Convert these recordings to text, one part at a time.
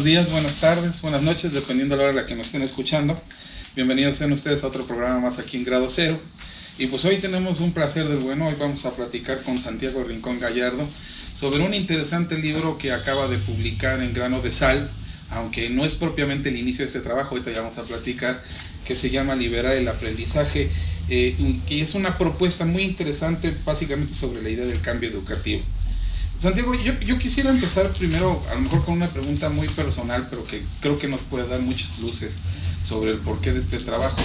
buenos días, buenas tardes, buenas noches, dependiendo de la hora en la que nos estén escuchando. Bienvenidos sean ustedes a otro programa más aquí en Grado Cero. Y pues hoy tenemos un placer del bueno. Hoy vamos a platicar con Santiago Rincón Gallardo sobre un interesante libro que acaba de publicar en Grano de Sal, aunque no es propiamente el inicio de este trabajo, ahorita ya vamos a platicar, que se llama Liberar el Aprendizaje, que es una propuesta muy interesante básicamente sobre la idea del cambio educativo. Santiago, yo quisiera empezar primero, a lo mejor con una pregunta muy personal, pero que creo que nos puede dar muchas luces sobre el porqué de este trabajo.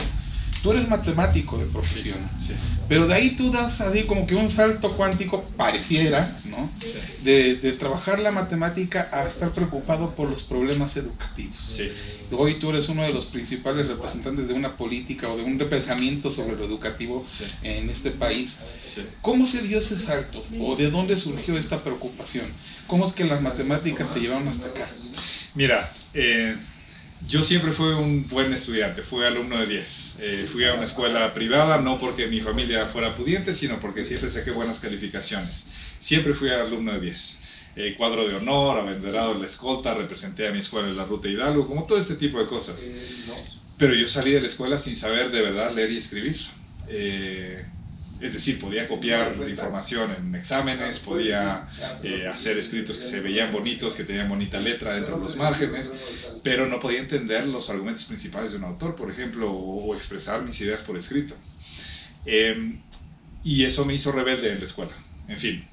Tú eres matemático de profesión, sí. Pero de ahí tú das así como que un salto cuántico, pareciera, ¿no? Sí. De trabajar la matemática a estar preocupado por los problemas educativos. Sí. Hoy tú eres uno de los principales representantes de una política o de un pensamiento sobre lo educativo en este país. Sí. ¿Cómo se dio ese salto? ¿O de dónde surgió esta preocupación? ¿Cómo es que las matemáticas te llevaron hasta acá? Mira, yo siempre fui un buen estudiante, fui alumno de 10. Fui a una escuela privada, no porque mi familia fuera pudiente, sino porque siempre saqué buenas calificaciones. Siempre fui alumno de 10. Cuadro de honor, abanderado en la escolta, representé a mi escuela en la Ruta Hidalgo, como todo este tipo de cosas. Pero yo salí de la escuela sin saber de verdad leer y escribir. Es decir, podía copiar información en exámenes, podía hacer escritos que se veían bonitos, que tenían bonita letra dentro de los márgenes, pero no podía entender los argumentos principales de un autor, por ejemplo, o expresar mis ideas por escrito. Y eso me hizo rebelde en la escuela. En fin.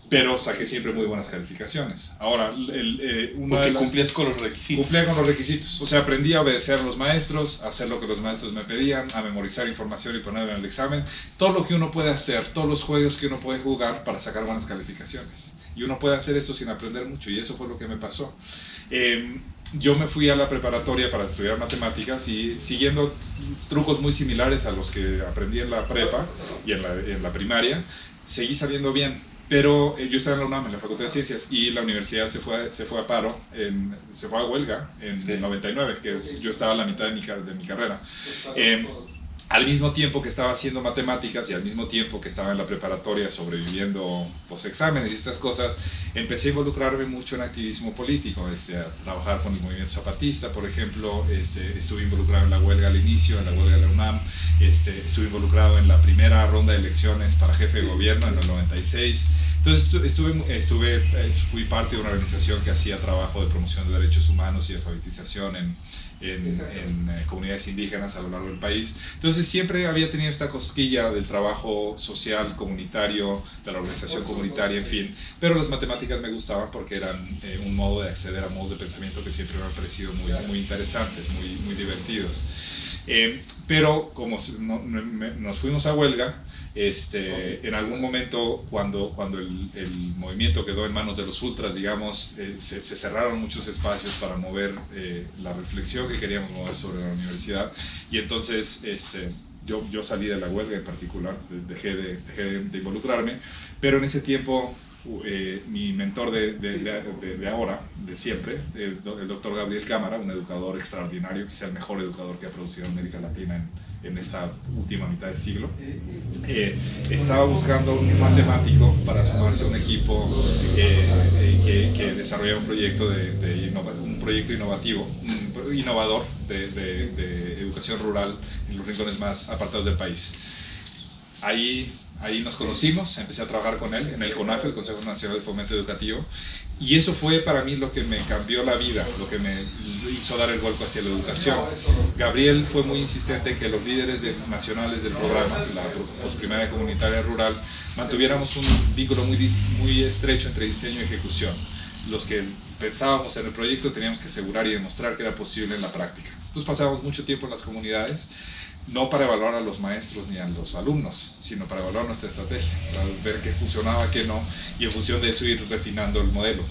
Pero saqué siempre muy buenas calificaciones. Ahora, porque cumplías con los requisitos. Cumplía con los requisitos. O sea, aprendí a obedecer a los maestros, a hacer lo que los maestros me pedían, a memorizar información y ponerla en el examen. Todo lo que uno puede hacer, todos los juegos que uno puede jugar para sacar buenas calificaciones. Y uno puede hacer eso sin aprender mucho, y eso fue lo que me pasó. Yo me fui a la preparatoria para estudiar matemáticas y siguiendo trucos muy similares a los que aprendí en la prepa y en la primaria, seguí saliendo bien. Pero yo estaba en la UNAM, en la Facultad de Ciencias, y la universidad se fue a paro, se fue a huelga en el 99, que yo estaba a la mitad de mi carrera. Al mismo tiempo que estaba haciendo matemáticas y al mismo tiempo que estaba en la preparatoria sobreviviendo los exámenes y estas cosas, empecé a involucrarme mucho en activismo político, a trabajar con el movimiento zapatista, por ejemplo. Estuve involucrado en la huelga al inicio, en la huelga de la UNAM. Estuve involucrado en la primera ronda de elecciones para jefe de gobierno en el 96. Entonces fui parte de una organización que hacía trabajo de promoción de derechos humanos y alfabetización en comunidades indígenas a lo largo del país. Entonces siempre había tenido esta cosquilla del trabajo social, comunitario, de la organización comunitaria, en fin. Pero las matemáticas me gustaban porque eran un modo de acceder a modos de pensamiento que siempre me han parecido muy, muy interesantes, muy, muy divertidos. Pero como nos fuimos a huelga, en algún momento cuando el movimiento quedó en manos de los ultras, digamos, se cerraron muchos espacios para mover la reflexión que queríamos mover sobre la universidad, y entonces yo salí de la huelga en particular, dejé de involucrarme, pero en ese tiempo mi mentor de ahora, de siempre, el doctor Gabriel Cámara, un educador extraordinario, quizá el mejor educador que ha producido América Latina en esta última mitad del siglo, estaba buscando un matemático para sumarse a un equipo que desarrollaba un proyecto innovativo, innovador de educación rural en los rincones más apartados del país. Ahí nos conocimos, empecé a trabajar con él en el CONAFE, el Consejo Nacional de Fomento Educativo, y eso fue para mí lo que me cambió la vida, lo que me hizo dar el golpe hacia la educación. Gabriel fue muy insistente en que los líderes nacionales del programa, la posprimaria comunitaria rural, mantuviéramos un vínculo muy estrecho entre diseño y ejecución. Los que pensábamos en el proyecto teníamos que asegurar y demostrar que era posible en la práctica. Entonces pasábamos mucho tiempo en las comunidades, no para evaluar a los maestros ni a los alumnos, sino para evaluar nuestra estrategia, para ver qué funcionaba, qué no, y en función de eso ir refinando el modelo.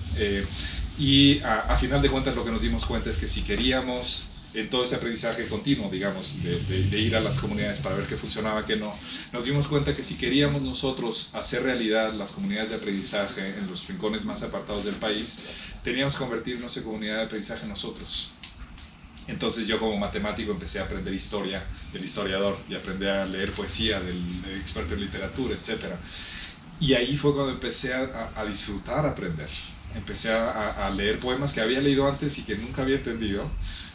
Y a final de cuentas lo que nos dimos cuenta es que si queríamos, en todo ese aprendizaje continuo, digamos, de ir a las comunidades para ver qué funcionaba, qué no, nos dimos cuenta que si queríamos nosotros hacer realidad las comunidades de aprendizaje en los rincones más apartados del país, teníamos que convertirnos en comunidad de aprendizaje nosotros. Entonces yo como matemático empecé a aprender historia del historiador y aprendí a leer poesía del experto en literatura, etc. Y ahí fue cuando empecé a disfrutar aprender. Empecé a leer poemas que había leído antes y que nunca había entendido,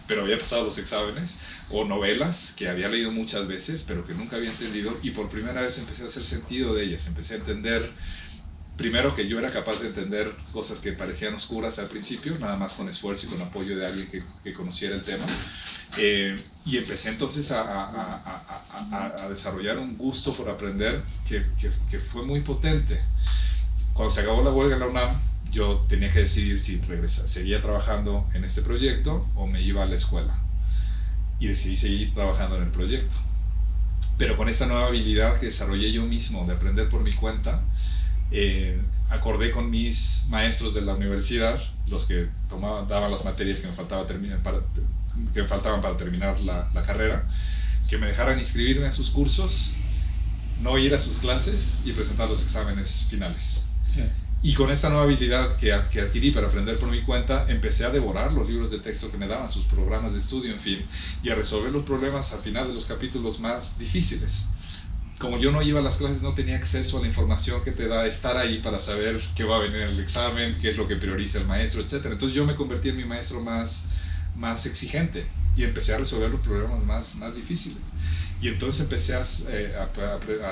pero había pasado los exámenes, o novelas que había leído muchas veces, pero que nunca había entendido, y por primera vez empecé a hacer sentido de ellas. Empecé a entender, primero, que yo era capaz de entender cosas que parecían oscuras al principio, nada más con esfuerzo y con apoyo de alguien que conociera el tema. Y empecé entonces a desarrollar un gusto por aprender que fue muy potente. Cuando se acabó la huelga en la UNAM, yo tenía que decidir si seguía trabajando en este proyecto o me iba a la escuela. Y decidí seguir trabajando en el proyecto. Pero con esta nueva habilidad que desarrollé yo mismo de aprender por mi cuenta, acordé con mis maestros de la universidad, los que daban las materias que me faltaban para terminar la carrera, que me dejaran inscribirme en sus cursos, no ir a sus clases y presentar los exámenes finales. Yeah. Y con esta nueva habilidad que adquirí para aprender por mi cuenta, empecé a devorar los libros de texto que me daban, sus programas de estudio, en fin, y a resolver los problemas al final de los capítulos más difíciles. Como yo no iba a las clases, no tenía acceso a la información que te da estar ahí para saber qué va a venir en el examen, qué es lo que prioriza el maestro, etc. Entonces yo me convertí en mi maestro más exigente y empecé a resolver los problemas más difíciles. Y entonces empecé a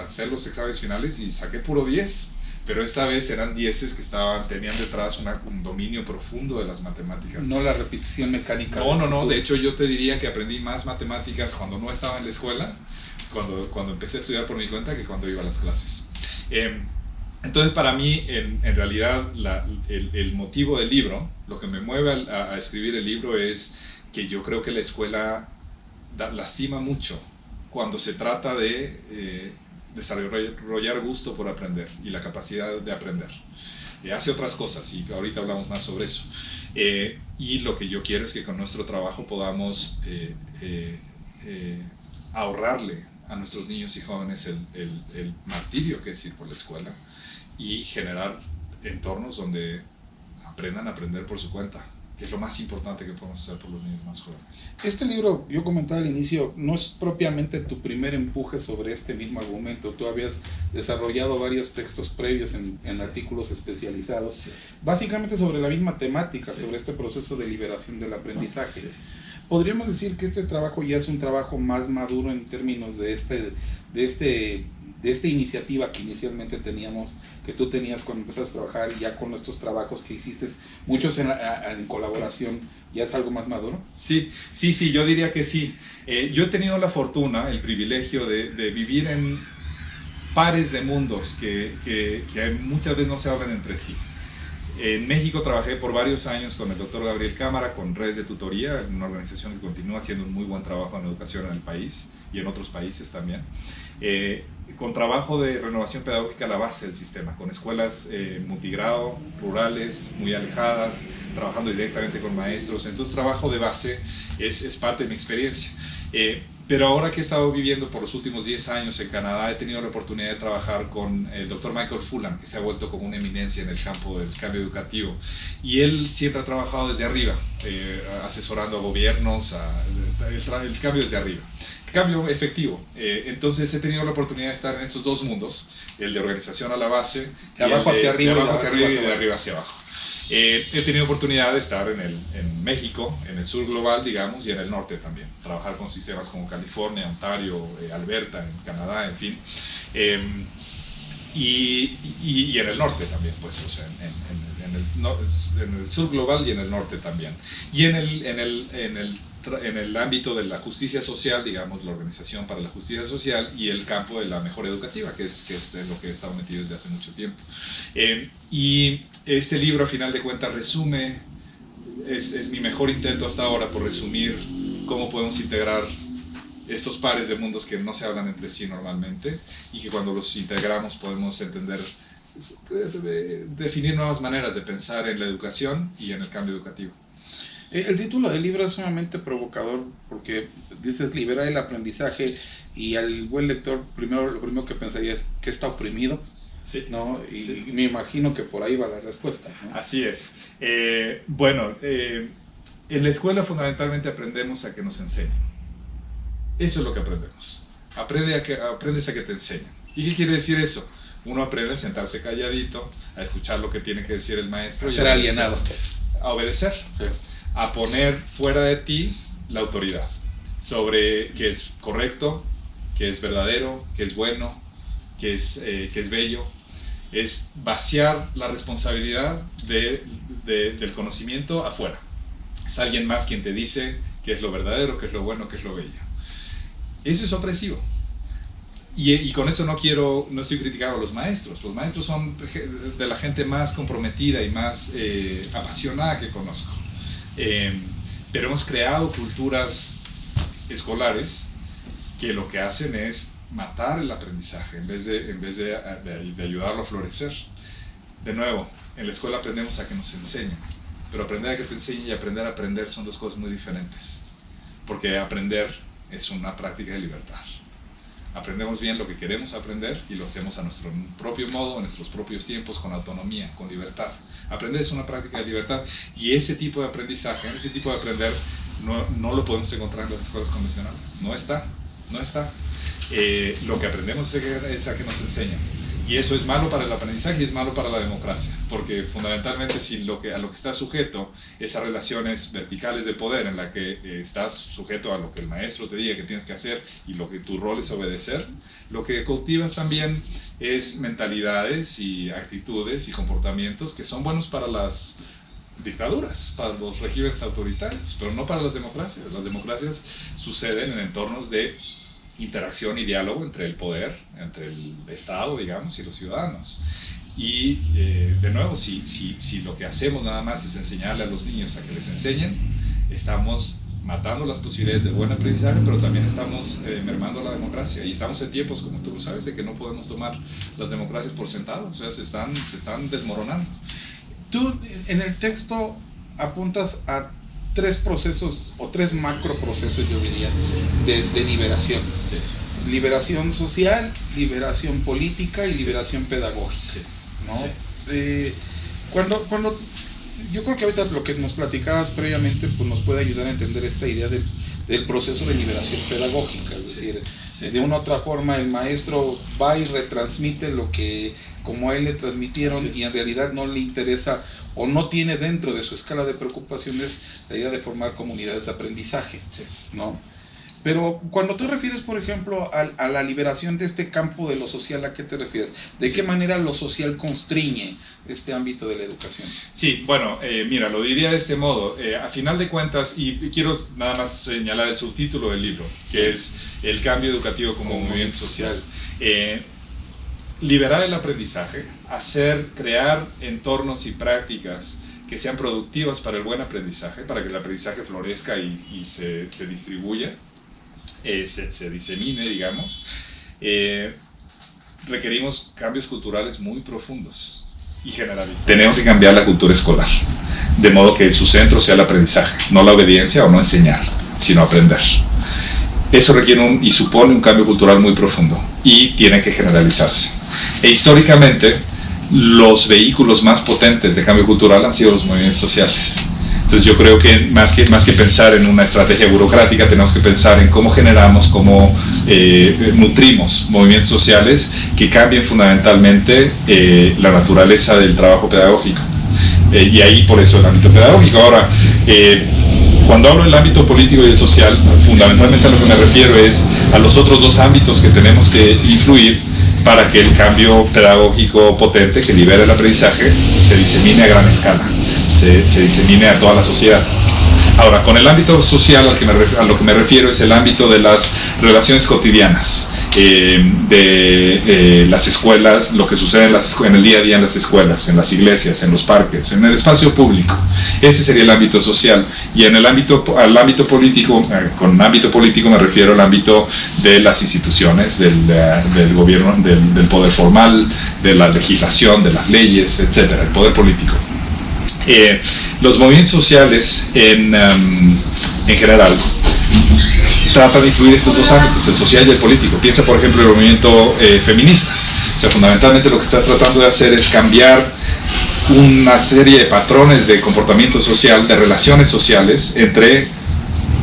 hacer los exámenes finales y saqué puro 10. Pero esta vez eran 10 que tenían detrás un dominio profundo de las matemáticas. No la repetición mecánica. No. De hecho, yo te diría que aprendí más matemáticas cuando no estaba en la escuela, cuando empecé a estudiar por mi cuenta, que cuando iba a las clases. Entonces, para mí, en realidad, el motivo del libro, lo que me mueve a escribir el libro es que yo creo que la escuela lastima mucho cuando se trata de desarrollar gusto por aprender y la capacidad de aprender. Hace otras cosas y ahorita hablamos más sobre eso. Y lo que yo quiero es que con nuestro trabajo podamos ahorrarle a nuestros niños y jóvenes el martirio que es ir por la escuela y generar entornos donde aprendan a aprender por su cuenta, que es lo más importante que podemos hacer por los niños más jóvenes. Este libro, yo comentaba al inicio, no es propiamente tu primer empuje sobre este mismo argumento. Tú habías desarrollado varios textos previos en artículos especializados, sí, básicamente sobre la misma temática, sí, sobre este proceso de liberación del aprendizaje. Sí. ¿Podríamos decir que este trabajo ya es un trabajo más maduro en términos de esta iniciativa que inicialmente teníamos, que tú tenías cuando empezaste a trabajar, y ya con estos trabajos que hiciste, muchos en colaboración, ya es algo más maduro? Sí, yo diría que sí. Yo he tenido la fortuna, el privilegio de vivir en pares de mundos que muchas veces no se hablan entre sí. En México trabajé por varios años con el doctor Gabriel Cámara, con Redes de Tutoría, una organización que continúa haciendo un muy buen trabajo en educación en el país y en otros países también. Con trabajo de renovación pedagógica a la base del sistema, con escuelas multigrado, rurales, muy alejadas, trabajando directamente con maestros. Entonces, trabajo de base es parte de mi experiencia. Pero ahora que he estado viviendo por los últimos 10 años en Canadá, he tenido la oportunidad de trabajar con el doctor Michael Fullan, que se ha vuelto como una eminencia en el campo del cambio educativo. Y él siempre ha trabajado desde arriba, asesorando a gobiernos, el cambio desde arriba. Cambio efectivo. Entonces he tenido la oportunidad de estar en estos dos mundos, el de organización a la base, de abajo hacia arriba, y de arriba hacia abajo. He tenido oportunidad de estar en México, en el sur global, digamos, y en el norte también. Trabajar con sistemas como California, Ontario, Alberta, en Canadá, en fin. Y en el norte también, pues, o sea, en el sur global y en el norte también. Y en el ámbito de la justicia social, digamos, la Organización para la Justicia Social, y el campo de la mejora educativa, que es de lo que he estado metido desde hace mucho tiempo. Y este libro, a final de cuentas, resume, es mi mejor intento hasta ahora por resumir cómo podemos integrar estos pares de mundos que no se hablan entre sí normalmente, y que cuando los integramos podemos entender, definir nuevas maneras de pensar en la educación y en el cambio educativo. El título del libro es sumamente provocador, porque dices liberar el aprendizaje, y al buen lector lo primero que pensaría es que está oprimido, sí, ¿no? Y sí, me imagino que por ahí va la respuesta, ¿no? Así es. Bueno, en la escuela fundamentalmente aprendemos a que nos enseñen. Eso es lo que aprendemos. Aprendes a que te enseñen. ¿Y qué quiere decir eso? Uno aprende a sentarse calladito, a escuchar lo que tiene que decir el maestro. A ser alienado. A obedecer. Sí. A poner fuera de ti la autoridad sobre qué es correcto, qué es verdadero, qué es bueno, qué es bello. Es vaciar la responsabilidad del conocimiento afuera. Es alguien más quien te dice qué es lo verdadero, qué es lo bueno, qué es lo bello. Eso es opresivo. Y con eso no estoy criticando a los maestros. Los maestros son de la gente más comprometida y más apasionada que conozco. Pero hemos creado culturas escolares que lo que hacen es matar el aprendizaje en vez de ayudarlo a florecer. De nuevo, en la escuela aprendemos a que nos enseñen, pero aprender a que te enseñen y aprender a aprender son dos cosas muy diferentes, porque aprender es una práctica de libertad. Aprendemos bien lo que queremos aprender y lo hacemos a nuestro propio modo, en nuestros propios tiempos, con autonomía, con libertad. Aprender es una práctica de libertad, y ese tipo de aprendizaje, ese tipo de aprender no lo podemos encontrar en las escuelas convencionales. No está. Lo que aprendemos es a que nos enseñan, y eso es malo para el aprendizaje y es malo para la democracia, porque fundamentalmente si a lo que estás sujeto es a relaciones verticales de poder, en la que estás sujeto a lo que el maestro te diga que tienes que hacer y lo que tu rol es obedecer, lo que cultivas también es mentalidades y actitudes y comportamientos que son buenos para las dictaduras, para los regímenes autoritarios, pero no para las democracias. Las democracias suceden en entornos de interacción y diálogo entre el poder, entre el Estado, digamos, y los ciudadanos. Y de nuevo, si lo que hacemos nada más es enseñarle a los niños a que les enseñen, estamos matando las posibilidades de buen aprendizaje, pero también estamos mermando la democracia, y estamos en tiempos, como tú lo sabes, de que no podemos tomar las democracias por sentado. O sea, se están desmoronando. Tú en el texto apuntas a 3 procesos o 3 macroprocesos, yo diría, de liberación. Sí. Liberación social, liberación política y liberación pedagógica. Sí. ¿No? Sí. Cuando yo creo que ahorita lo que nos platicabas previamente pues nos puede ayudar a entender esta idea del proceso de liberación pedagógica, es decir, de una u otra forma el maestro va y retransmite lo que como a él le transmitieron, y en realidad no le interesa o no tiene dentro de su escala de preocupaciones la idea de formar comunidades de aprendizaje, ¿no? Pero cuando tú refieres, por ejemplo, a la liberación de este campo de lo social, ¿a qué te refieres? ¿De qué manera lo social constriñe este ámbito de la educación? Sí, bueno, mira, lo diría de este modo. A final de cuentas, y quiero nada más señalar el subtítulo del libro, que es El cambio educativo como movimiento social. Liberar el aprendizaje, crear entornos y prácticas que sean productivas para el buen aprendizaje, para que el aprendizaje florezca y se distribuya, se disemine, digamos. Requerimos cambios culturales muy profundos y generalizados. Tenemos que cambiar la cultura escolar, de modo que su centro sea el aprendizaje, no la obediencia o no enseñar, sino aprender. Eso requiere y supone un cambio cultural muy profundo y tiene que generalizarse. E históricamente, los vehículos más potentes de cambio cultural han sido los movimientos sociales. Entonces yo creo que más que pensar en una estrategia burocrática, tenemos que pensar en cómo generamos, cómo nutrimos movimientos sociales que cambien fundamentalmente la naturaleza del trabajo pedagógico. Y ahí por eso el ámbito pedagógico. Ahora, cuando hablo del ámbito político y el social, fundamentalmente a lo que me refiero es a los otros 2 ámbitos que tenemos que influir para que el cambio pedagógico potente que libere el aprendizaje se disemine a gran escala, se disemine a toda la sociedad. Ahora, con el ámbito social a lo que me refiero es el ámbito de las relaciones cotidianas, de las escuelas, lo que sucede en el día a día en las escuelas, en las iglesias, en los parques, en el espacio público. Ese sería el ámbito social. Y en al ámbito político, con ámbito político me refiero al ámbito de las instituciones, del gobierno, del poder formal, de la legislación, de las leyes, etcétera, el poder político. Los movimientos sociales en general tratan de influir estos 2 ámbitos, el social y el político. Piensa, por ejemplo, en el movimiento feminista. O sea, fundamentalmente lo que estás tratando de hacer es cambiar una serie de patrones de comportamiento social, de relaciones sociales entre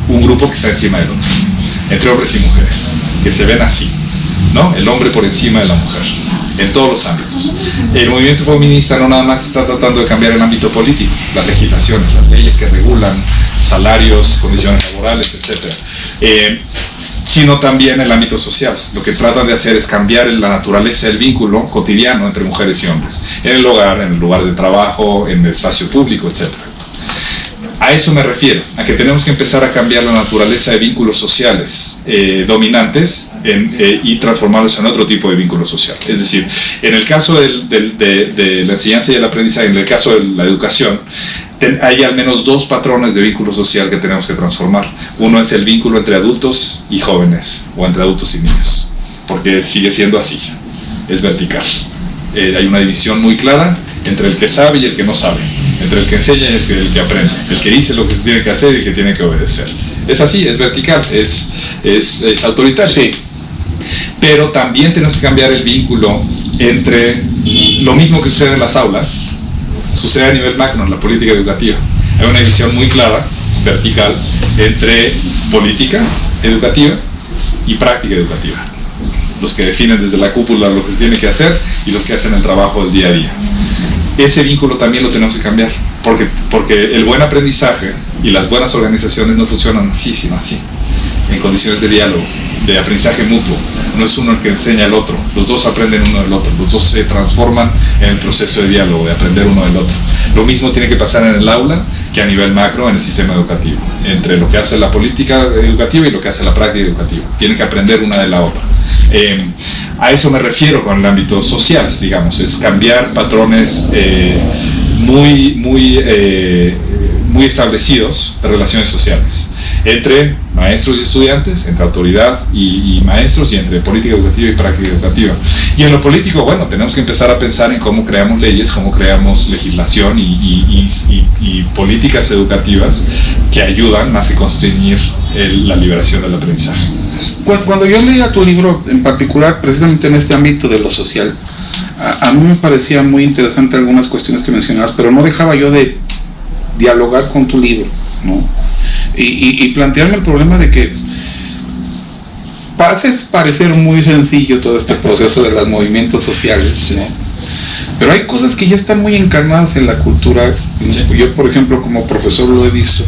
un grupo que está encima del otro, entre hombres y mujeres, que se ven así, ¿no? El hombre por encima de la mujer. en todos los ámbitos. El movimiento feminista no nada más está tratando de cambiar el ámbito político, las legislaciones, las leyes que regulan salarios, condiciones laborales, etc., sino también el ámbito social. Lo que tratan de hacer es cambiar la naturaleza del vínculo cotidiano entre mujeres y hombres, en el hogar, en el lugar de trabajo, en el espacio público, etc. A eso me refiero, a que tenemos que empezar a cambiar la naturaleza de vínculos sociales dominantes y transformarlos en otro tipo de vínculo social. Es decir, en el caso de la enseñanza y el aprendizaje, en el caso de la educación, hay al menos dos patrones de vínculo social que tenemos que transformar. Uno es el vínculo entre adultos y jóvenes, o entre adultos y niños, porque sigue siendo así, es vertical. Hay una división muy clara entre el que sabe y el que no sabe, entre el que enseña y el que aprende, el que dice lo que se tiene que hacer y el que tiene que obedecer. Es así, es vertical, es autoritario. Sí. Pero también tenemos que cambiar el vínculo entre lo mismo que sucede en las aulas, sucede a nivel macro en la política educativa. Hay una división muy clara, vertical, entre política educativa y práctica educativa. Los que definen desde la cúpula lo que se tiene que hacer y los que hacen el trabajo del día a día. Ese vínculo también lo tenemos que cambiar, porque el buen aprendizaje y las buenas organizaciones no funcionan así, sino así, en condiciones de diálogo, de aprendizaje mutuo. No es uno el que enseña al otro, los dos aprenden uno del otro, los dos se transforman en el proceso de diálogo, de aprender uno del otro. Lo mismo tiene que pasar en el aula que a nivel macro en el sistema educativo, entre lo que hace la política educativa y lo que hace la práctica educativa. Tienen que aprender una de la otra. A eso me refiero con el ámbito social, digamos, es cambiar patrones muy establecidos de relaciones sociales entre maestros y estudiantes, entre autoridad y maestros, y entre política educativa y práctica educativa. Y en lo político, bueno, tenemos que empezar a pensar en cómo creamos leyes, cómo creamos legislación y políticas educativas que ayudan más que constreñir la liberación del aprendizaje. Cuando yo leía tu libro, en particular, precisamente en este ámbito de lo social, a mí me parecían muy interesantes algunas cuestiones que mencionabas, pero no dejaba yo de dialogar con tu libro, ¿no? Y plantearme el problema de que haces parecer muy sencillo todo este proceso de los movimientos sociales, ¿no? Pero hay cosas que ya están muy encarnadas en la cultura, ¿no? Sí. Yo, por ejemplo, como profesor lo he visto,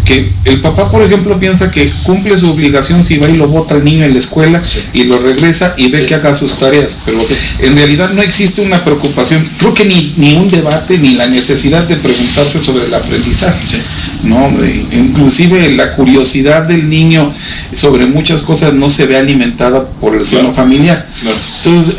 que el papá, por ejemplo, piensa que cumple su obligación si va y lo bota al niño en la escuela, sí, y lo regresa y ve, sí, que haga sus tareas, pero sí, en realidad no existe una preocupación, creo que ni un debate, ni la necesidad de preguntarse sobre el aprendizaje, sí, ¿no? Inclusive la curiosidad del niño sobre muchas cosas no se ve alimentada por el seno, claro, familiar. Claro. Entonces,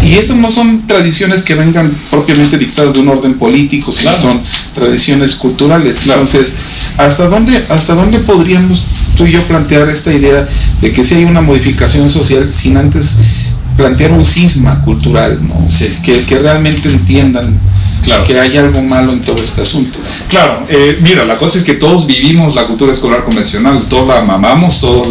y esto no son tradiciones que vengan propiamente dictadas de un orden político, sino, claro, son tradiciones culturales. Claro. Entonces, ¿hasta dónde podríamos tú y yo plantear esta idea de que si hay una modificación social sin antes plantear un cisma cultural, ¿no? Sí. Que realmente entiendan, claro, que hay algo malo en todo este asunto? Claro, mira, la cosa es que todos vivimos la cultura escolar convencional, todos la amamos, todos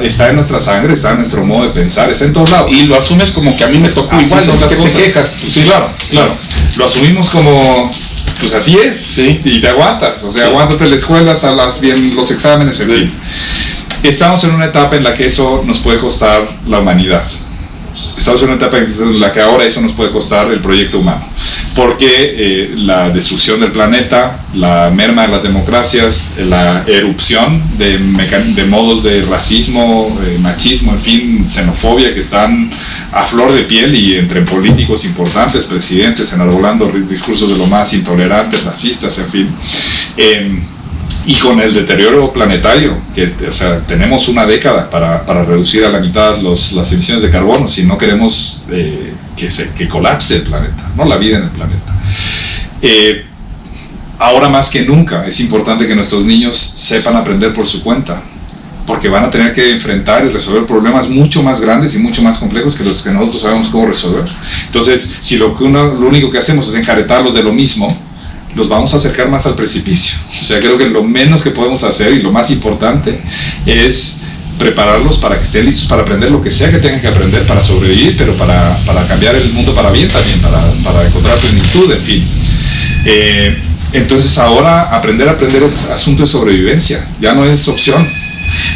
está en nuestra sangre, está en nuestro modo de pensar, está en todos lados. Y lo asumes como que a mí me tocó igual, son las cosas. Te quejas. Sí, claro, claro. Lo asumimos como, pues así es, sí, y te aguantas, o sea, sí, aguántate la escuela, salas bien los exámenes, en fin. Estamos en una etapa en la que eso nos puede costar la humanidad. Estamos en una etapa en la que ahora eso nos puede costar el proyecto humano, porque la destrucción del planeta, la merma de las democracias, la erupción de modos de racismo, machismo, en fin, xenofobia que están a flor de piel, y entre políticos importantes, presidentes, enarbolando discursos de lo más intolerantes, racistas, en fin. Y con el deterioro planetario, que, o sea, tenemos una década para reducir a la mitad las emisiones de carbono si no queremos que colapse el planeta, ¿no? La vida en el planeta. Ahora más que nunca es importante que nuestros niños sepan aprender por su cuenta, porque van a tener que enfrentar y resolver problemas mucho más grandes y mucho más complejos que los que nosotros sabemos cómo resolver. Entonces, si lo único que hacemos es encaretarlos de lo mismo, los vamos a acercar más al precipicio. O sea, creo que lo menos que podemos hacer, y lo más importante, es prepararlos para que estén listos para aprender lo que sea que tengan que aprender para sobrevivir, pero para cambiar el mundo para bien también, para encontrar plenitud, en fin. Entonces ahora aprender es asunto de sobrevivencia, ya no es opción.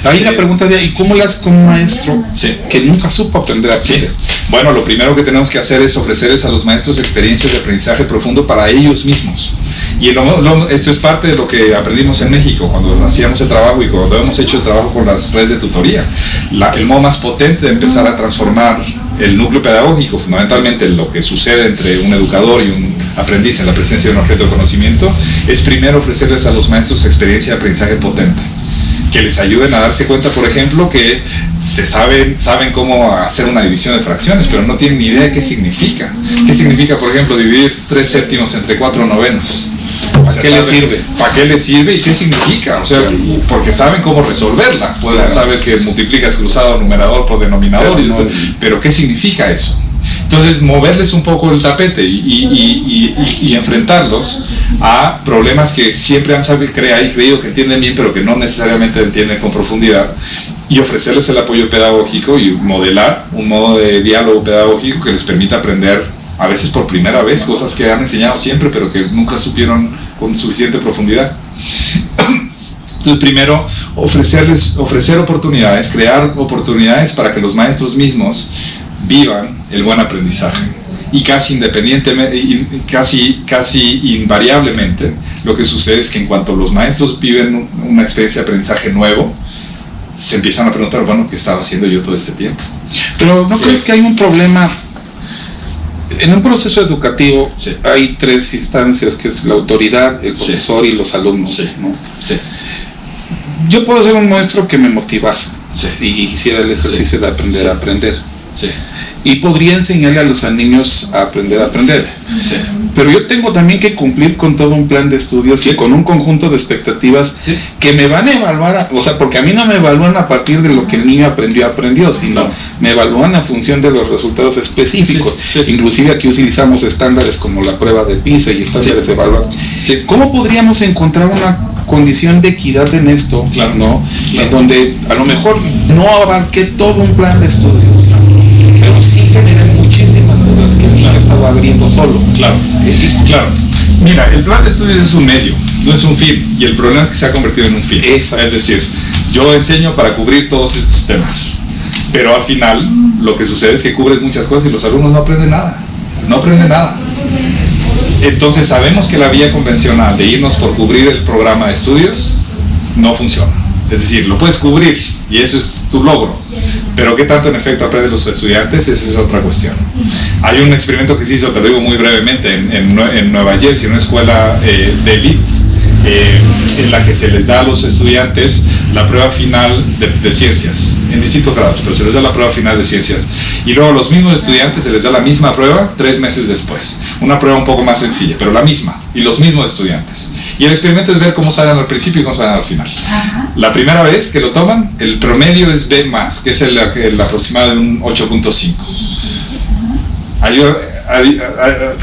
Ahí la pregunta de, ¿y cómo le hace con un maestro que nunca supo aprender a aprender? Bueno, lo primero que tenemos que hacer es ofrecerles a los maestros experiencias de aprendizaje profundo para ellos mismos. Y esto es parte de lo que aprendimos en México cuando hacíamos el trabajo y cuando hemos hecho el trabajo con las redes de tutoría. El modo más potente de empezar a transformar el núcleo pedagógico, fundamentalmente lo que sucede entre un educador y un aprendiz en la presencia de un objeto de conocimiento, es primero ofrecerles a los maestros experiencia de aprendizaje potente, que les ayuden a darse cuenta, por ejemplo, que saben cómo hacer una división de fracciones, pero no tienen ni idea de qué significa. ¿Qué significa, por ejemplo, dividir 3 séptimos entre 4 novenos? ¿Para qué les sirve? ¿Para qué les sirve y qué significa? O sea, porque saben cómo resolverla. Sabes que multiplicas cruzado numerador por denominador, pero ¿qué significa eso? Entonces, moverles un poco el tapete y enfrentarlos a problemas que siempre han creído que entienden bien, pero que no necesariamente entienden con profundidad, y ofrecerles el apoyo pedagógico y modelar un modo de diálogo pedagógico que les permita aprender, a veces por primera vez, cosas que han enseñado siempre, pero que nunca supieron con suficiente profundidad. Entonces, primero, ofrecer oportunidades, crear oportunidades para que los maestros mismos vivan el buen aprendizaje. Y casi independientemente, casi invariablemente, lo que sucede es que en cuanto los maestros viven una experiencia de aprendizaje nuevo, se empiezan a preguntar, bueno, ¿qué estaba haciendo yo todo este tiempo? Pero ¿no crees que hay un problema? En un proceso educativo hay 3 instancias, que es la autoridad, el profesor y los alumnos, ¿no? Yo puedo ser un maestro que me motivase y hiciera el ejercicio de aprender a aprender. Y podría enseñarle a los niños a aprender a aprender. Pero yo tengo también que cumplir con todo un plan de estudios y con un conjunto de expectativas que me van a evaluar, o sea, porque a mí no me evalúan a partir de lo que el niño aprendió, sino me evalúan a función de los resultados específicos. Inclusive aquí utilizamos estándares como la prueba de PISA y estándares de evaluación. ¿Cómo podríamos encontrar una condición de equidad en esto, ¿no? En donde a lo mejor no abarque todo un plan de estudios, pero sí genera muchísimas dudas que el niño estaba abriendo solo? Claro. Mira, el plan de estudios es un medio, no es un fin, y el problema es que se ha convertido en un fin. Es decir, yo enseño para cubrir todos estos temas, pero al final lo que sucede es que cubres muchas cosas y los alumnos no aprenden nada. Entonces sabemos que la vía convencional de irnos por cubrir el programa de estudios no funciona. Es decir, lo puedes cubrir y eso es tu logro, pero ¿qué tanto en efecto aprenden los estudiantes? Esa es otra cuestión. Hay un experimento que se hizo, te lo digo muy brevemente, en Nueva Jersey, una escuela de élite, en la que se les da a los estudiantes la prueba final de ciencias, en distintos grados, pero se les da la prueba final de ciencias. Y luego a los mismos estudiantes se les da la misma prueba 3 meses después. Una prueba un poco más sencilla, pero la misma, y los mismos estudiantes. Y el experimento es ver cómo salen al principio y cómo salen al final. La primera vez que lo toman, el promedio es B+, que es el aproximado de un 8.5.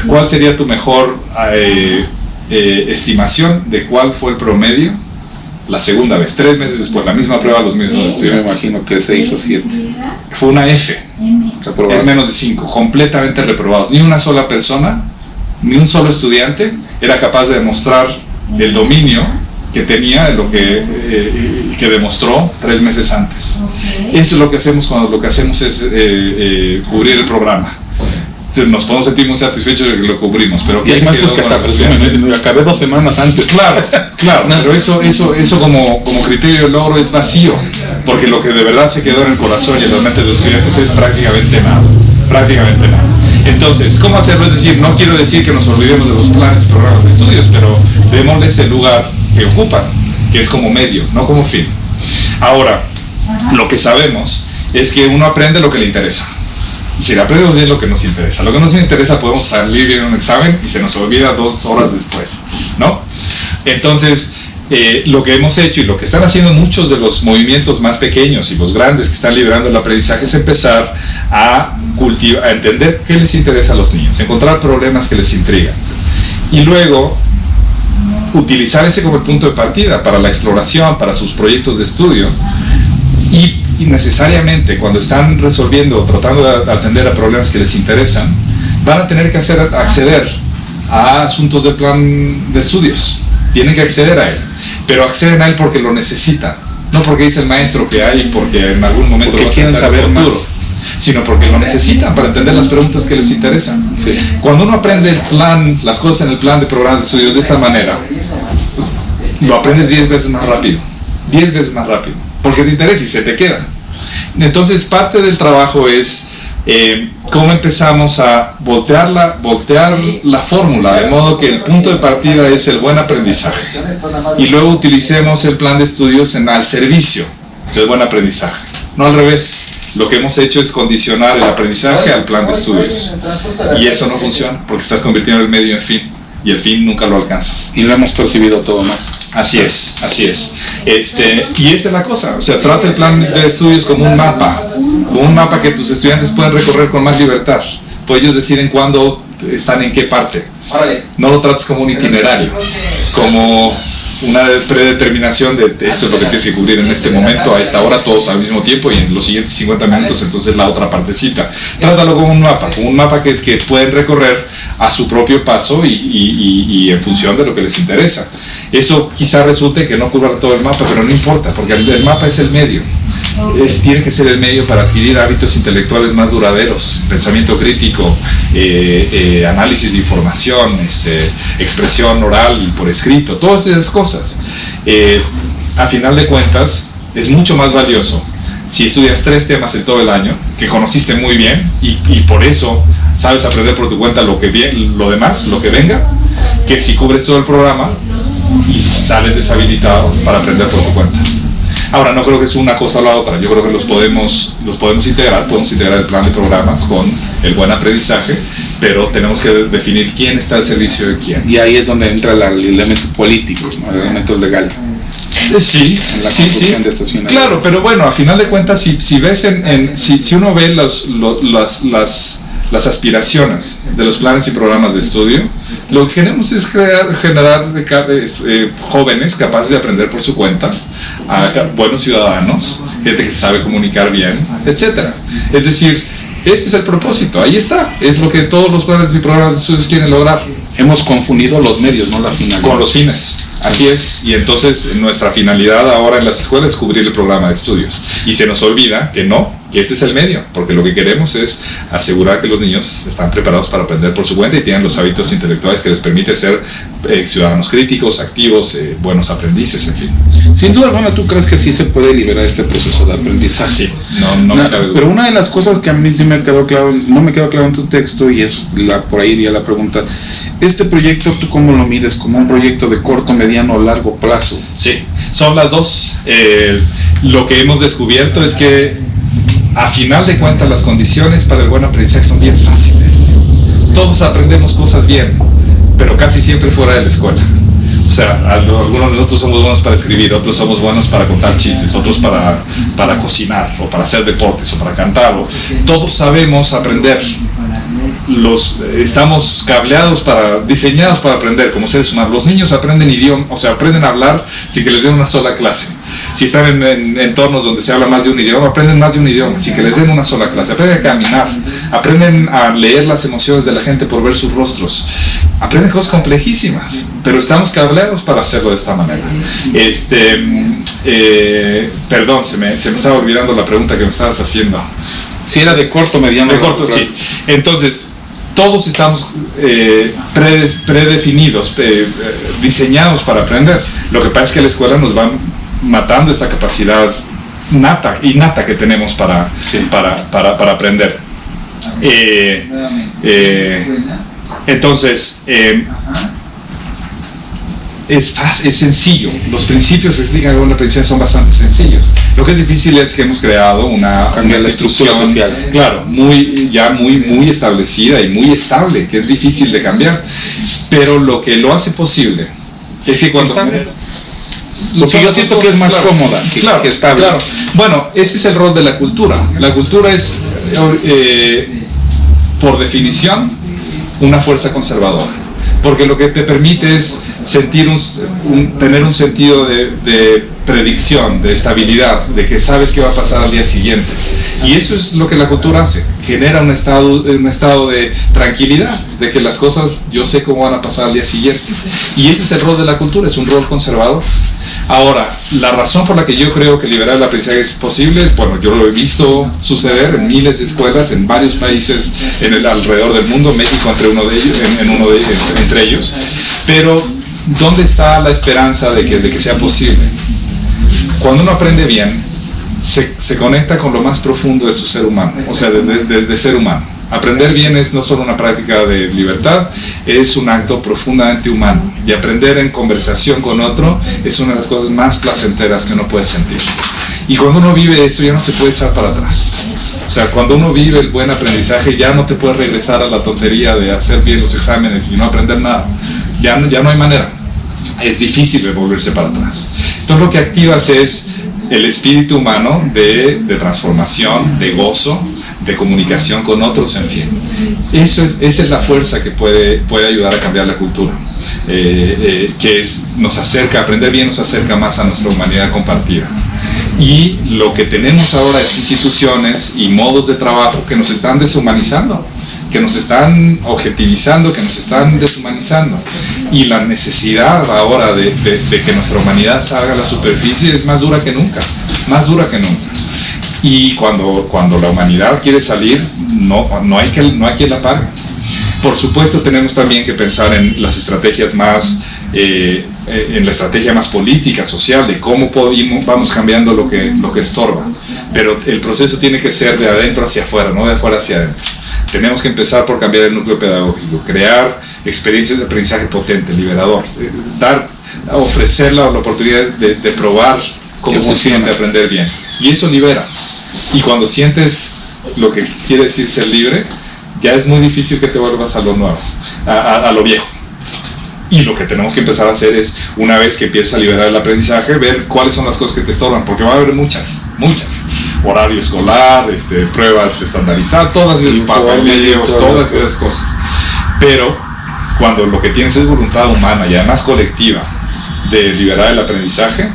¿Cuál sería tu mejor estimación de cuál fue el promedio la segunda vez, 3 meses después, la misma prueba a los mismos estudiantes? Yo me imagino que 6 o 7. Fue una F. Reprobado. Es menos de 5, completamente reprobados. Ni una sola persona, ni un solo estudiante era capaz de demostrar el dominio que tenía de lo que demostró 3 meses antes. Eso es lo que hacemos cuando lo que hacemos es cubrir el programa. Nos podemos sentir muy satisfechos de que lo cubrimos, pero y hay maestros que hasta presumen, acabé 2 semanas antes. Claro, pero eso como criterio de logro es vacío, porque lo que de verdad se quedó en el corazón y en la mente de los estudiantes es prácticamente nada. Entonces, ¿cómo hacerlo? Es decir, no quiero decir que nos olvidemos de los planes y programas de estudios, pero démosles el lugar que ocupan, que es como medio, no como fin. Ahora, lo que sabemos es que uno aprende lo que le interesa. Si le aprendemos bien lo que nos interesa. Lo que nos interesa podemos salir bien en un examen y se nos olvida 2 horas después, ¿no? Entonces, lo que hemos hecho y lo que están haciendo muchos de los movimientos más pequeños y los grandes que están liderando el aprendizaje es empezar a entender qué les interesa a los niños, encontrar problemas que les intrigan y luego utilizar ese como el punto de partida para la exploración, para sus proyectos de estudio. Y necesariamente cuando están resolviendo o tratando de atender a problemas que les interesan, van a tener que acceder a asuntos del plan de estudios. Tienen que acceder a él, pero acceden a él porque lo necesitan, No porque dice el maestro que hay, porque en algún momento porque quieren saber más, sino porque lo necesitan para entender las preguntas que les interesan. Sí. Cuando uno aprende el plan, las cosas en el plan de programas de estudios de esta manera, lo aprendes 10 veces más rápido. 10 veces más rápido. Porque te interesa y se te queda. Entonces, parte del trabajo es cómo empezamos a voltear la fórmula, de modo que el punto de partida es el buen aprendizaje. Y luego utilicemos el plan de estudios al servicio del buen aprendizaje. No al revés. Lo que hemos hecho es condicionar el aprendizaje al plan de estudios. Y eso no funciona, porque estás convirtiendo el medio en fin. Y el fin nunca lo alcanzas. Y lo hemos percibido todo mal. Así es, así es. Y esa es la cosa. O sea, trata el plan de estudios como un mapa que tus estudiantes pueden recorrer con más libertad. Pues ellos deciden cuándo están en qué parte. No lo trates como un itinerario, como una predeterminación de esto es lo que tienes que cubrir en este momento, a esta hora, todos al mismo tiempo, y en los siguientes 50 minutos entonces la otra partecita. Trátalo como un mapa que pueden recorrer a su propio paso y en función de lo que les interesa. Eso quizá resulte que no cubra todo el mapa, pero no importa, porque el mapa es el medio. Tiene que ser el medio para adquirir hábitos intelectuales más duraderos, pensamiento crítico, análisis de información, expresión oral y por escrito, todas esas cosas. A final de cuentas, es mucho más valioso si estudias 3 temas en todo el año, que conociste muy bien y por eso sabes aprender por tu cuenta lo demás, lo que venga, que si cubres todo el programa y sales deshabilitado para aprender por tu cuenta. Ahora, no creo que es una cosa o la otra. Yo creo que los podemos integrar. Podemos integrar el plan de programas con el buen aprendizaje, pero tenemos que definir quién está al servicio de quién. Y ahí es donde entra el elemento político, ¿no? El elemento legal. Sí, en la construcción de estas finalidades. Claro, pero bueno, a final de cuentas, si ves si uno ve las aspiraciones de los planes y programas de estudio, lo que queremos es generar jóvenes capaces de aprender por su cuenta, buenos ciudadanos, gente que sabe comunicar bien, etc. Es decir, ese es el propósito, ahí está, es lo que todos los planes y programas de estudios quieren lograr. Hemos confundido los medios, no la finalidad. Con los fines, así es. Y entonces nuestra finalidad ahora en las escuelas es cubrir el programa de estudios. Y se nos olvida que ese es el medio, porque lo que queremos es asegurar que los niños están preparados para aprender por su cuenta y tienen los hábitos intelectuales que les permite ser ciudadanos críticos, activos, buenos aprendices, en fin. Sin duda alguna, ¿tú crees que sí se puede liberar este proceso de aprendizaje? Sí, no me cabe duda. Pero una de las cosas que a mí sí me quedó claro, no me quedó claro en tu texto, y es por ahí iría la pregunta, ¿este proyecto tú cómo lo mides? ¿Como un proyecto de corto, mediano o largo plazo? Sí, son las dos. Lo que hemos descubierto es que a final de cuentas las condiciones para el buen aprendizaje son bien fáciles. Todos aprendemos cosas bien, pero casi siempre fuera de la escuela. O sea, algunos de nosotros somos buenos para escribir, otros somos buenos para contar chistes, otros para cocinar, o para hacer deportes, o para cantar. Todos sabemos aprender. Estamos diseñados para aprender como seres humanos. Los niños aprenden idioma, o sea, aprenden a hablar sin que les den una sola clase. Si están en entornos donde se habla más de un idioma, aprenden más de un idioma, sin que les den una sola clase. Aprenden a caminar, aprenden a leer las emociones de la gente por ver sus rostros. Aprenden cosas complejísimas, pero estamos cableados para hacerlo de esta manera. Perdón, se me estaba olvidando la pregunta que me estabas haciendo. Si era de corto, mediano. De corto, sí. Entonces, todos estamos predefinidos, diseñados para aprender. Lo que pasa es que la escuela nos va matando esta capacidad innata que tenemos para aprender. Entonces, es sencillo. Los principios que explican el buen aprendizaje son bastante sencillos. Lo que es difícil es que hemos creado una estructura social, claro, muy establecida y muy estable, que es difícil de cambiar. Pero lo que lo hace posible es que cuando porque yo siento que es más cómoda que estable. Claro. Bueno, ese es el rol de la cultura. La cultura es, por definición, una fuerza conservadora. Porque lo que te permite es tener un sentido de predicción, de estabilidad, de que sabes qué va a pasar al día siguiente. Y eso es lo que la cultura hace, genera un estado de tranquilidad, de que las cosas yo sé cómo van a pasar al día siguiente. Y ese es el rol de la cultura, es un rol conservador. Ahora, la razón por la que yo creo que liberar el aprendizaje es posible es, bueno, yo lo he visto suceder en miles de escuelas en varios países alrededor del mundo, México entre ellos, pero ¿dónde está la esperanza de que sea posible? Cuando uno aprende bien, se conecta con lo más profundo de su ser humano, o sea, de ser humano. Aprender bien es no solo una práctica de libertad, es un acto profundamente humano. Y aprender en conversación con otro es una de las cosas más placenteras que uno puede sentir. Y cuando uno vive eso, ya no se puede echar para atrás. O sea, cuando uno vive el buen aprendizaje, ya no te puedes regresar a la tontería de hacer bien los exámenes y no aprender nada. Ya no hay manera. Es difícil de volverse para atrás. Entonces lo que activas es el espíritu humano de transformación, de gozo, de comunicación con otros, en fin. Esa es la fuerza que puede ayudar a cambiar la cultura, nos acerca, aprender bien nos acerca más a nuestra humanidad compartida. Y lo que tenemos ahora es instituciones y modos de trabajo que nos están deshumanizando, que nos están objetivizando, que nos están deshumanizando. Y la necesidad ahora de que nuestra humanidad salga a la superficie es más dura que nunca, más dura que nunca. Y cuando la humanidad quiere salir, no hay quien la pague. Por supuesto, tenemos también que pensar en las estrategias más, en la estrategia más política, social, de cómo vamos cambiando lo que estorba. Pero el proceso tiene que ser de adentro hacia afuera, no de afuera hacia adentro. Tenemos que empezar por cambiar el núcleo pedagógico, crear experiencias de aprendizaje potente, liberador, ofrecer la oportunidad de probar cómo se siente aprender bien. Y eso libera. Y cuando sientes lo que quiere decir ser libre, ya es muy difícil que te vuelvas a lo nuevo, a lo viejo. Y lo que tenemos que empezar a hacer es, una vez que empieces a liberar el aprendizaje, ver cuáles son las cosas que te estorban, porque va a haber muchas. Horario escolar, pruebas estandarizadas, todas esas papeleos, todas esas cosas. Pero cuando lo que tienes es voluntad humana y además colectiva de liberar el aprendizaje,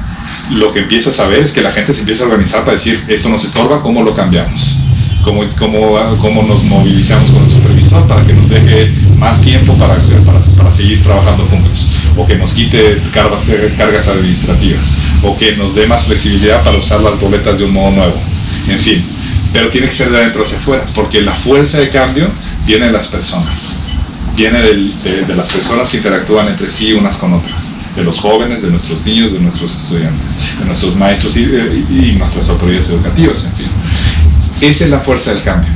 lo que empiezas a ver es que la gente se empieza a organizar para decir, esto nos estorba, ¿cómo lo cambiamos? ¿Cómo nos movilizamos con el supervisor para que nos deje más tiempo para seguir trabajando juntos? O que nos quite cargas administrativas, o que nos dé más flexibilidad para usar las boletas de un modo nuevo. En fin, pero tiene que ser de adentro hacia afuera, porque la fuerza de cambio viene de las personas, viene de las personas que interactúan entre sí unas con otras, de los jóvenes, de nuestros niños, de nuestros estudiantes, de nuestros maestros y nuestras autoridades educativas, en fin. Esa es la fuerza del cambio.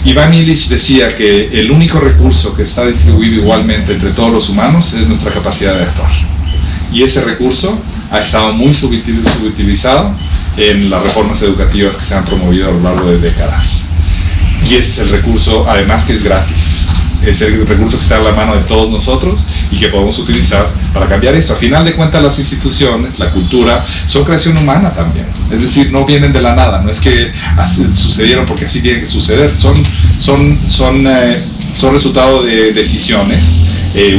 Iván Illich decía que el único recurso que está distribuido igualmente entre todos los humanos es nuestra capacidad de actuar. Y ese recurso ha estado muy subutilizado en las reformas educativas que se han promovido a lo largo de décadas. Y ese es el recurso, además, que es gratis. Es el recurso que está a la mano de todos nosotros y que podemos utilizar para cambiar esto. A final de cuentas, las instituciones, la cultura, son creación humana también. Es decir, no vienen de la nada, no es que sucedieron porque así tienen que suceder. Son resultado de decisiones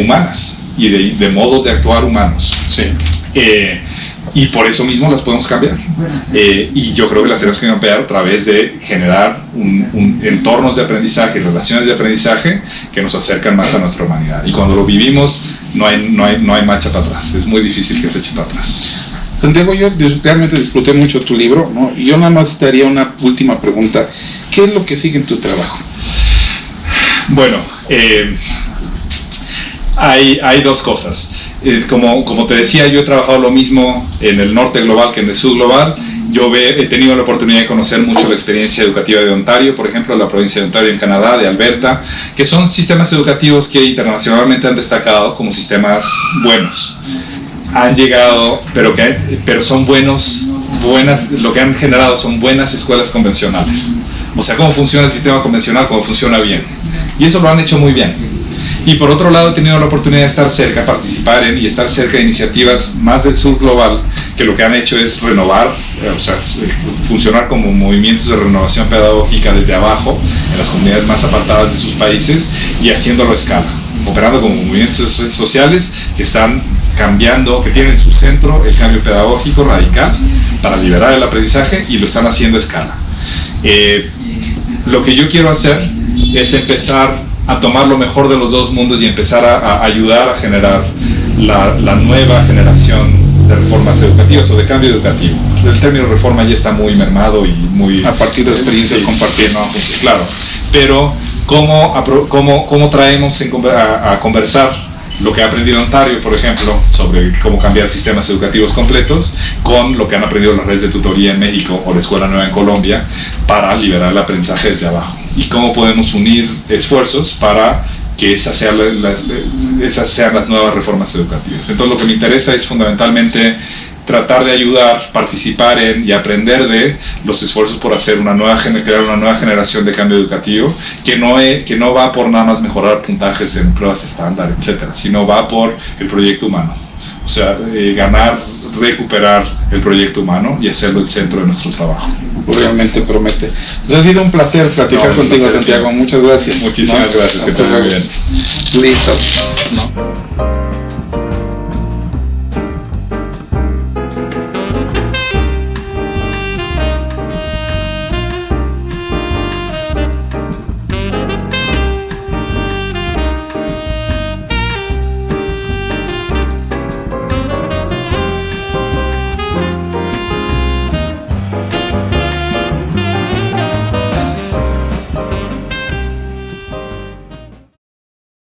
humanas y de modos de actuar humanos. Sí. Y por eso mismo las podemos cambiar. Y yo creo que las tenemos que cambiar a través de generar entornos de aprendizaje y relaciones de aprendizaje que nos acercan más a nuestra humanidad. Y cuando lo vivimos, no hay marcha para atrás. Es muy difícil que se eche para atrás. Santiago, yo realmente disfruté mucho tu libro, ¿no? Y yo nada más te haría una última pregunta. ¿Qué es lo que sigue en tu trabajo? Bueno, hay dos cosas. Como te decía, yo he trabajado lo mismo en el norte global que en el sur global. Yo he tenido la oportunidad de conocer mucho la experiencia educativa de Ontario, por ejemplo, la provincia de Ontario en Canadá, de Alberta, que son sistemas educativos que internacionalmente han destacado como sistemas buenos. Han llegado, pero son buenas, lo que han generado son buenas escuelas convencionales. O sea, cómo funciona el sistema convencional, cómo funciona bien. Y eso lo han hecho muy bien. Y por otro lado, he tenido la oportunidad de estar cerca, participar en y estar cerca de iniciativas más del sur global, que lo que han hecho es renovar, o sea, funcionar como movimientos de renovación pedagógica desde abajo, en las comunidades más apartadas de sus países, y haciéndolo a escala, operando como movimientos sociales que están cambiando, que tienen en su centro el cambio pedagógico radical para liberar el aprendizaje, y lo están haciendo a escala. Lo que yo quiero hacer es empezar a tomar lo mejor de los dos mundos y empezar a ayudar a generar la nueva generación de reformas educativas o de cambio educativo. El término reforma ya está muy mermado y muy... A partir de experiencias compartidas. No, pues, claro, pero ¿cómo traemos a conversar lo que ha aprendido Ontario, por ejemplo, sobre cómo cambiar sistemas educativos completos, con lo que han aprendido las redes de tutoría en México o la Escuela Nueva en Colombia, para liberar el aprendizaje desde abajo? Y cómo podemos unir esfuerzos para que esas sean las nuevas reformas educativas. Entonces, lo que me interesa es fundamentalmente tratar de ayudar, participar en y aprender de los esfuerzos por hacer crear una nueva generación de cambio educativo que no va por nada más mejorar puntajes en pruebas estándar, etcétera, sino va por el proyecto humano. O sea, recuperar el proyecto humano y hacerlo el centro de nuestro trabajo. Realmente promete. Pues ha sido un placer platicar contigo, Santiago. Muchas gracias. Muchísimas gracias. Que estés muy bien. Listo.